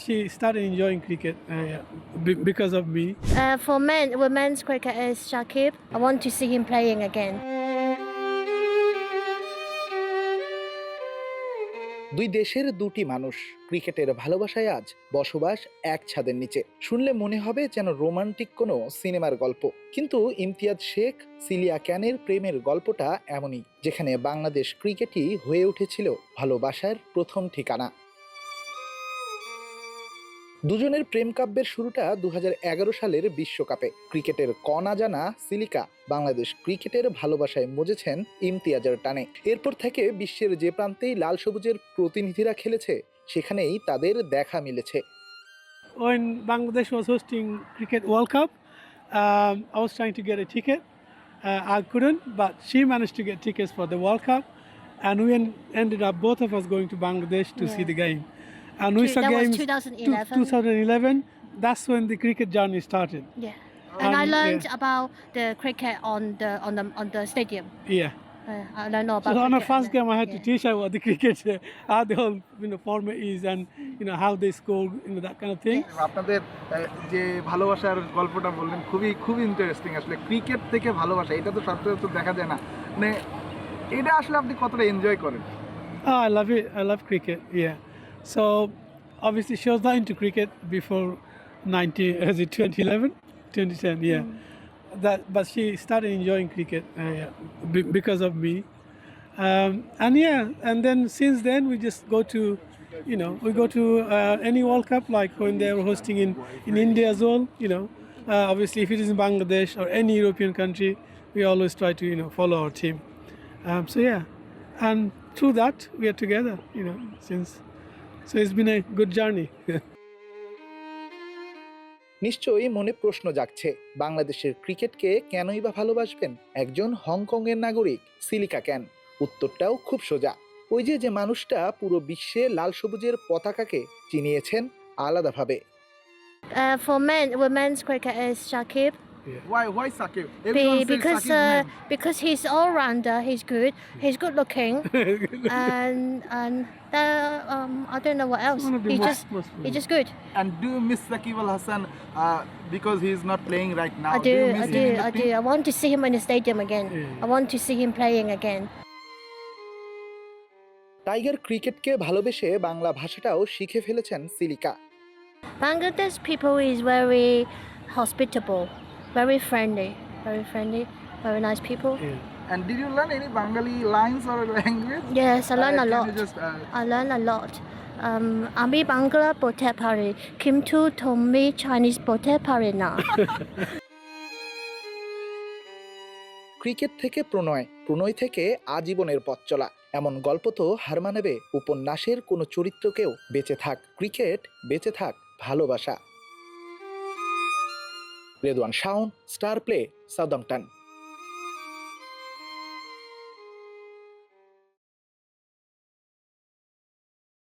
she started enjoying cricket because of me. For men, women's cricket is Shakib. I want to see him playing again. দুই দেশের দুটি মানুষ ক্রিকেটের ভালোবাসায় আজ বসবাস এক ছাদের নিচে। শুনলে মনে হবে যেন রোমান্টিক কোনো সিনেমার গল্প, কিন্তু ইমতিয়াজ শেখ সিলিয়া ক্যানের প্রেমের গল্পটা এমনই, যেখানে বাংলাদেশ ক্রিকেটই হয়ে উঠেছিল ভালোবাসার প্রথম ঠিকানা। দুজনের প্রেম কাব্যের শুরুটা 2011 সালের বিশ্বকাপে। ক্রিকেটের কণা জানা সিলিকা বাংলাদেশ ক্রিকেটের ভালোবাসায় মজেছেন ইমতিয়াজের টানে। এরপর থেকে বিশ্বের যে প্রান্তেই লাল সবুজের প্রতিনিধিরা খেলেছে, সেখানেই তাদের দেখা মিলেছে। When Bangladesh was hosting Cricket World Cup, I was trying to get a ticket. I couldn't, but she managed to get tickets for the World Cup, and we ended up both of us going to Bangladesh to see the game. And we saw That was games 2011. 2011. That's when the cricket journey started. Yeah. And I learned about the cricket on the stadium. Yeah. I learned all about So on our cricket first game, I had to yeah. teach her what the cricket, how the whole format is, and how they score, that kind of thing. আপনাদের যে ভালোবাসার গল্পটা বললেন খুবই interesting. আসলে cricket থেকে ভালোবাসা এটা তো সচরাচর দেখা যায় না, মানে এটা আসলে আপনি কতটা এনজয় করেন? Oh, I love it. I love cricket. Yeah. So obviously she was not into cricket before 2011, 2010. Yeah. But she started enjoying cricket because of me. And then since then we just go to, any World Cup, like when they were hosting in India as well. Obviously if it is in Bangladesh or any European country, we always try to follow our team. So yeah, and through that we are together. Since. So it's been a good journey. নিশ্চয়ই মনে প্রশ্ন জাগছে, বাংলাদেশের ক্রিকেটকে কেনই বা ভালোবাসবেন একজন হংকংয়ের নাগরিক সিলিকা ক্যান? উত্তরটাও খুব সোজা। ওই যে মানুষটা পুরো বিশ্বে লাল সবুজের পতাকাকে চিনিয়েছেন আলাদাভাবে। For men, women's cricket is Shakib. Why Sakib? Everyone says Sakib's name. Because he's all rounder. He's good. He's good looking, and I don't know what else. One of the He's just good. And do you miss Sakib Al Hasan because he's not playing right now? I you do. miss I him do. in the I team? do. I want to see him in the stadium again. I want to see him playing again. Tiger ক্রিকেটকে ভালোবেসে বাংলা ভাষাটাও শিখে ফেলেছেন silica. Bangladesh people is very hospitable, very friendly, very nice people. And did you learn any Bengali lines or language? Yes, I learn a Can lot. you just, I learn a lot. Ami Bangla bote pare, Kimtu Tommy Chinese bote pare na. Cricket থেকে প্রণয় থেকে আজীবনের পথ চলা, এমন গল্প তো হার মানাবে উপন্যাসের কোনো চরিত্রকেও। বেঁচে থাক ক্রিকেট, বেঁচে থাক ভালোবাসা। Redwan Shaon, star play, Southampton.